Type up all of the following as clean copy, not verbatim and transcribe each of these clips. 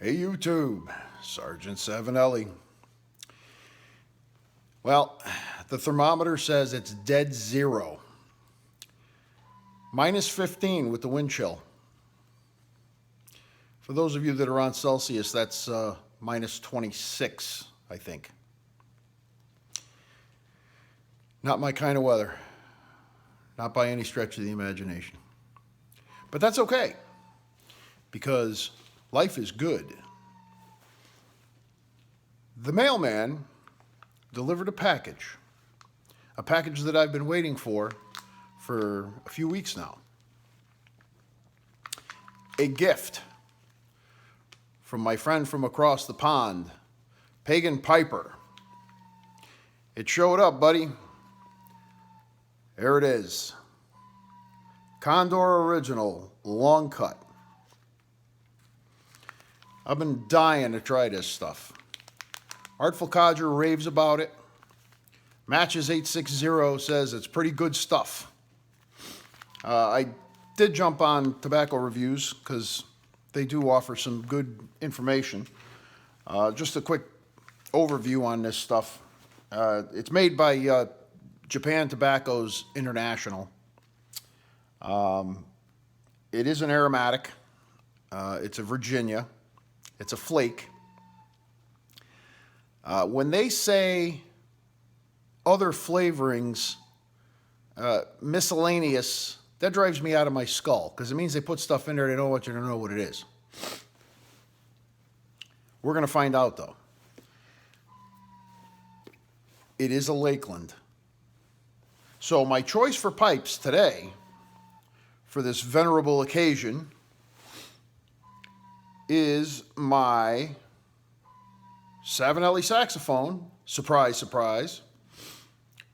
Hey YouTube, Sergeant Savinelli. Well, the thermometer says it's dead zero. Minus 15 with the wind chill. For those of you that are on Celsius, that's minus 26, I think. Not my kind of weather. Not by any stretch of the imagination. But that's okay, because life is good. The mailman delivered a package that I've been waiting for a few weeks now. A gift from my friend from across the pond, Pagan Piper. It showed up, buddy. There it is. Condor Original Long Cut. I've been dying to try this stuff. Artful Codger raves about it. Matches 860 says it's pretty good stuff. I did jump on tobacco reviews because they do offer some good information. Just a quick overview on this stuff. It's made by Japan Tobaccos International. It is an aromatic. It's a Virginia. It's a flake. When they say other flavorings, miscellaneous, that drives me out of my skull because it means they put stuff in there they don't want you to know what it is. We're going to find out, though. It is a Lakeland. So my choice for pipes today, for this venerable occasion, is my Savinelli saxophone. Surprise, surprise.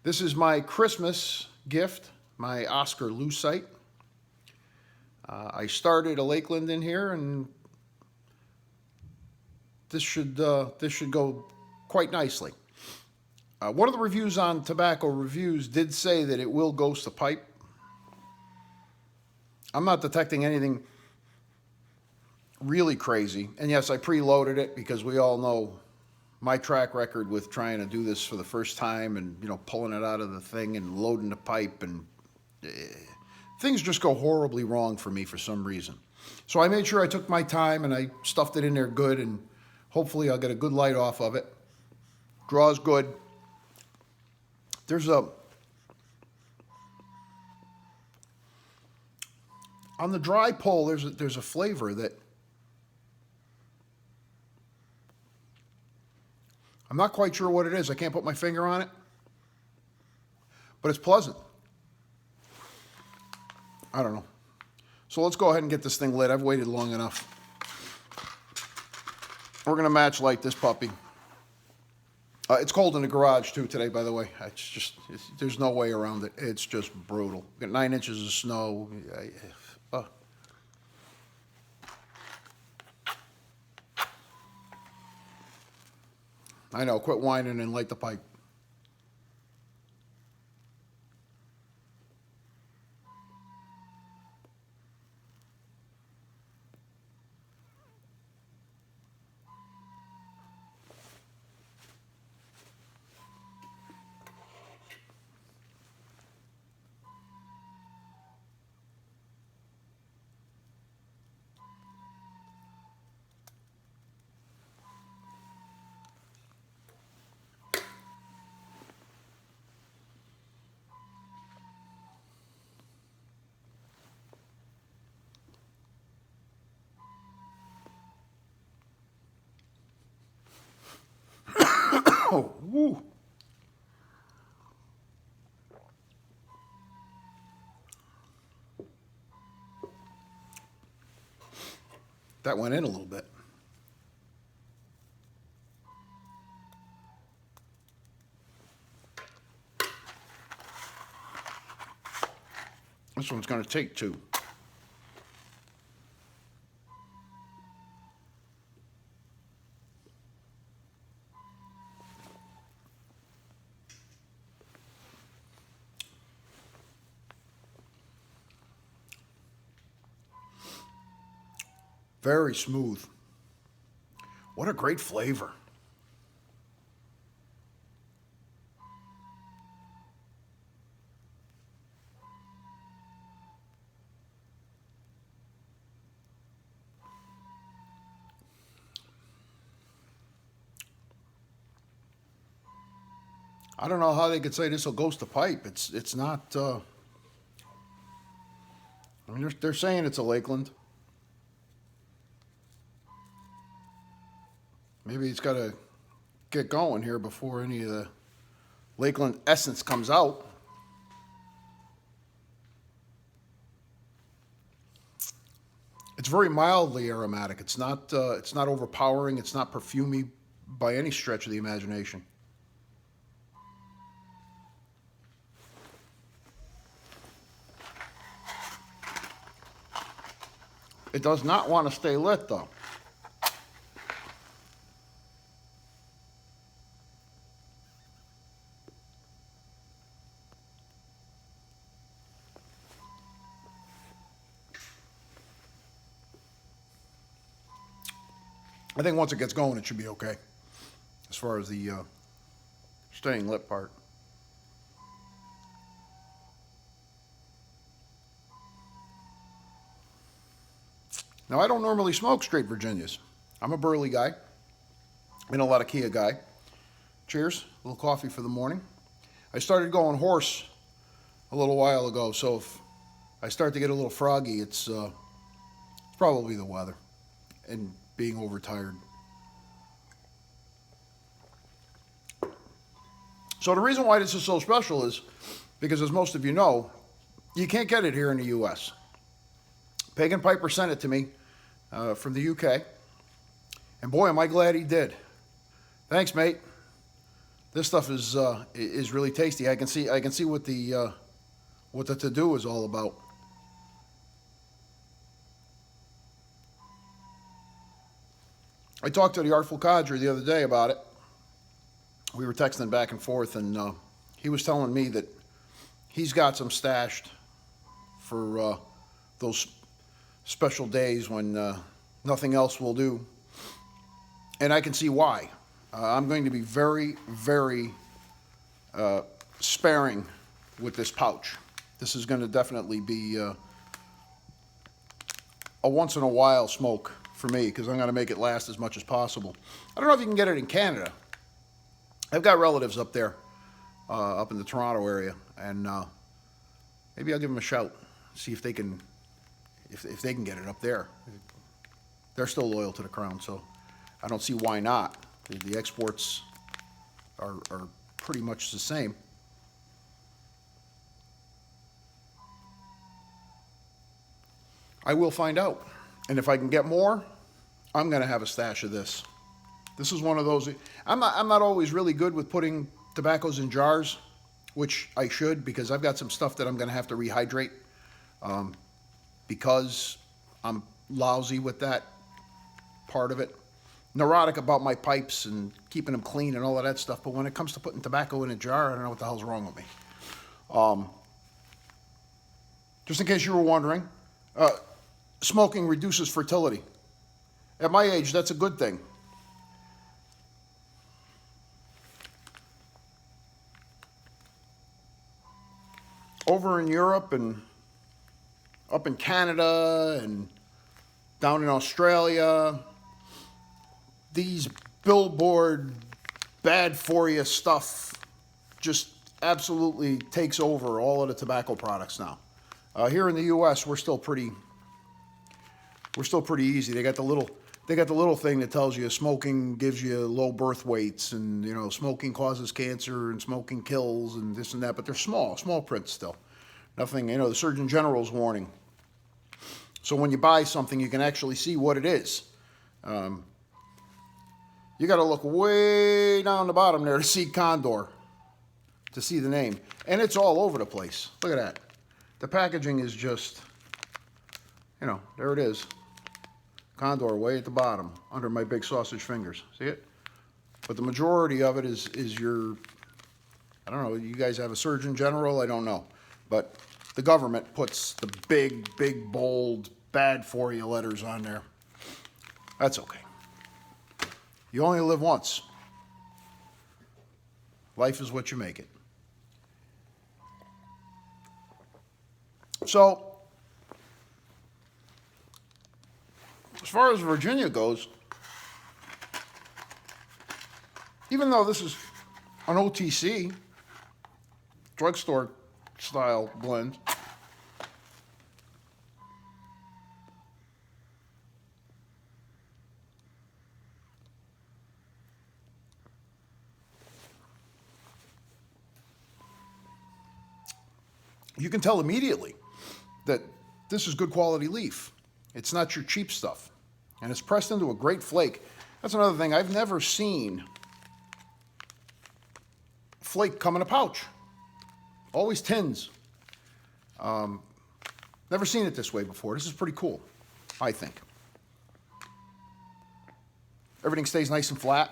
This is my Christmas gift, my Oscar Lucite. I started a Lakeland in here, and this should go quite nicely. One of the reviews on Tobacco Reviews did say that it will ghost the pipe. I'm not detecting anything really crazy. And yes, I preloaded it because we all know my track record with trying to do this for the first time and, pulling it out of the thing and loading the pipe, and things just go horribly wrong for me for some reason. So I made sure I took my time and I stuffed it in there good, and hopefully I'll get a good light off of it. Draws good. On the dry pull, there's a flavor that I'm not quite sure what it is. I can't put my finger on it, but it's pleasant. I don't know. So let's go ahead and get this thing lit. I've waited long enough. We're going to match light this puppy. It's cold in the garage too today, by the way. There's no way around it. It's just brutal. We've got 9 inches of snow. I know, quit whining and light the pipe. Oh, woo. That went in a little bit. This one's going to take 2. Very smooth. What a great flavor. I don't know how they could say this will ghost the pipe. It's not. I mean, they're saying it's a Lakeland. Maybe it's got to get going here before any of the Lakeland essence comes out. It's very mildly aromatic. It's not overpowering. It's not perfumey by any stretch of the imagination. It does not want to stay lit, though. I think once it gets going, it should be okay as far as the staying lit part. Now, I don't normally smoke straight Virginias. I'm a Burley guy and a Latakia guy. Cheers, a little coffee for the morning. I started going horse a little while ago, so if I start to get a little froggy, it's probably the weather and being overtired. So the reason why this is so special is because, as most of you know, you can't get it here in the U.S. Pagan Piper sent it to me from the UK, and boy, am I glad he did. Thanks, mate. This stuff is really tasty. I can see what the to-do is all about. I talked to the Artful Codger the other day about it. We were texting back and forth, and he was telling me that he's got some stashed for those special days when nothing else will do. And I can see why. I'm going to be very, very sparing with this pouch. This is going to definitely be a once in a while smoke for me, because I'm going to make it last as much as possible. I don't know if you can get it in Canada. I've got relatives up there, up in the Toronto area, and maybe I'll give them a shout, see if they can, if they can get it up there. They're still loyal to the crown, so I don't see why not. The exports are pretty much the same. I will find out. And if I can get more, I'm going to have a stash of this. This is one of those. I'm not always really good with putting tobaccos in jars, which I should, because I've got some stuff that I'm going to have to rehydrate because I'm lousy with that part of it. Neurotic about my pipes and keeping them clean and all of that stuff, but when it comes to putting tobacco in a jar, I don't know what the hell's wrong with me. Just in case you were wondering, smoking reduces fertility. At my age, that's a good thing. Over in Europe and up in Canada and down in Australia, these billboard bad for you stuff just absolutely takes over all of the tobacco products now. Here in the U.S., we're still pretty easy. They got the little thing that tells you smoking gives you low birth weights, and smoking causes cancer, and smoking kills, and this and that. But they're small print still. Nothing. The Surgeon General's warning. So when you buy something, you can actually see what it is. You got to look way down the bottom there to see Condor, to see the name, and it's all over the place. Look at that. The packaging is just, there it is. Condor way at the bottom, under my big sausage fingers. See it? But the majority of it is your, I don't know, you guys have a Surgeon General? I don't know. But the government puts the big, bold, bad for you letters on there. That's okay. You only live once. Life is what you make it. So, as far as Virginia goes, even though this is an OTC, drugstore style blend, you can tell immediately that this is good quality leaf. It's not your cheap stuff. And it's pressed into a great flake. That's another thing. I've never seen flake come in a pouch. Always tins. Never seen it this way before. This is pretty cool, I think. Everything stays nice and flat.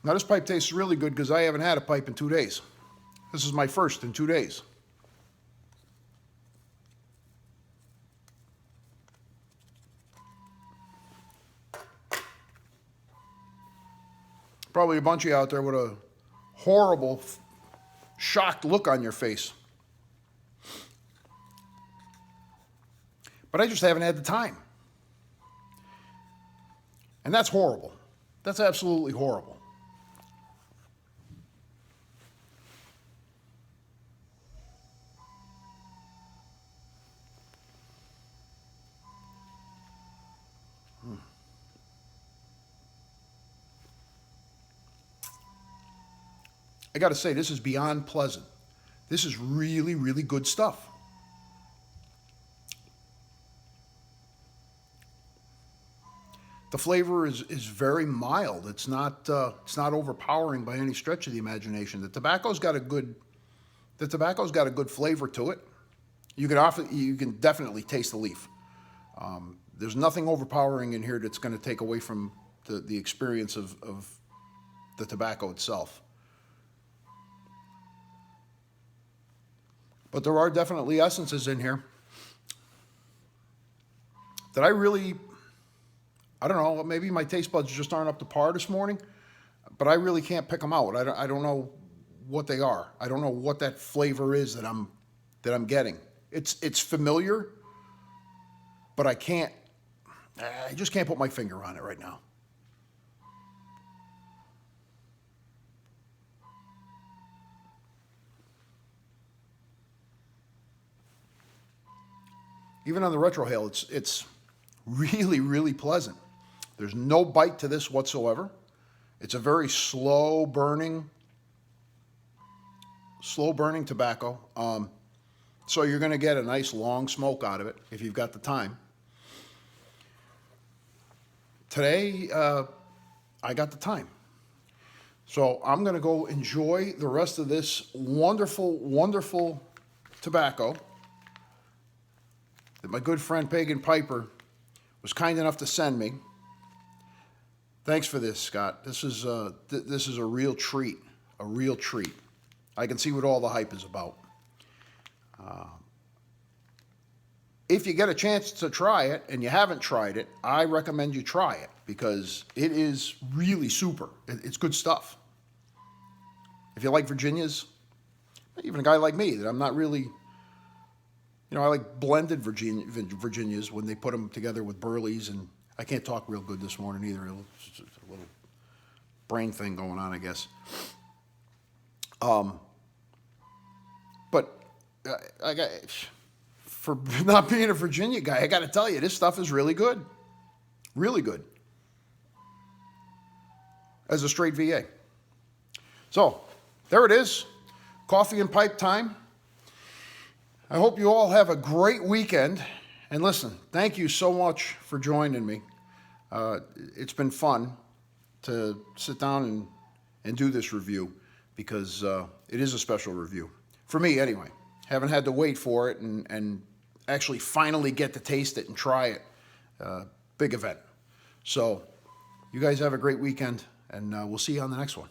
Now this pipe tastes really good because I haven't had a pipe in 2 days. This is my first in 2 days. Probably a bunch of you out there with a horrible, shocked look on your face. But I just haven't had the time. And that's horrible. That's absolutely horrible. I got to say, this is beyond pleasant. This is really, really good stuff. The flavor is very mild. It's not overpowering by any stretch of the imagination. The tobacco's got a good flavor to it. You can definitely taste the leaf. There's nothing overpowering in here that's going to take away from the experience of the tobacco itself. But there are definitely essences in here that I don't know, maybe my taste buds just aren't up to par this morning, but I really can't pick them out. I don't know what they are. I don't know what that flavor is that I'm getting. It's familiar, but I just can't put my finger on it right now. Even on the retrohale, it's really, really pleasant. There's no bite to this whatsoever. It's a very slow burning tobacco. So you're going to get a nice long smoke out of it if you've got the time. Today, I got the time. So I'm going to go enjoy the rest of this wonderful, wonderful tobacco that my good friend Pagan Piper was kind enough to send me. Thanks for this, Scott. This is a real treat, a real treat. I can see what all the hype is about. If you get a chance to try it and you haven't tried it, I recommend you try it because it is really super. It's good stuff. If you like Virginias, even a guy like me that I'm not really, I like blended Virginias when they put them together with Burleys, and I can't talk real good this morning either. It's just a little brain thing going on, I guess. But for not being a Virginia guy, I got to tell you, this stuff is really good. Really good. As a straight VA. So, there it is. Coffee and pipe time. I hope you all have a great weekend. And listen, thank you so much for joining me. It's been fun to sit down and do this review because it is a special review. For me, anyway. Haven't had to wait for it and actually finally get to taste it and try it. Big event. So, you guys have a great weekend, and we'll see you on the next one.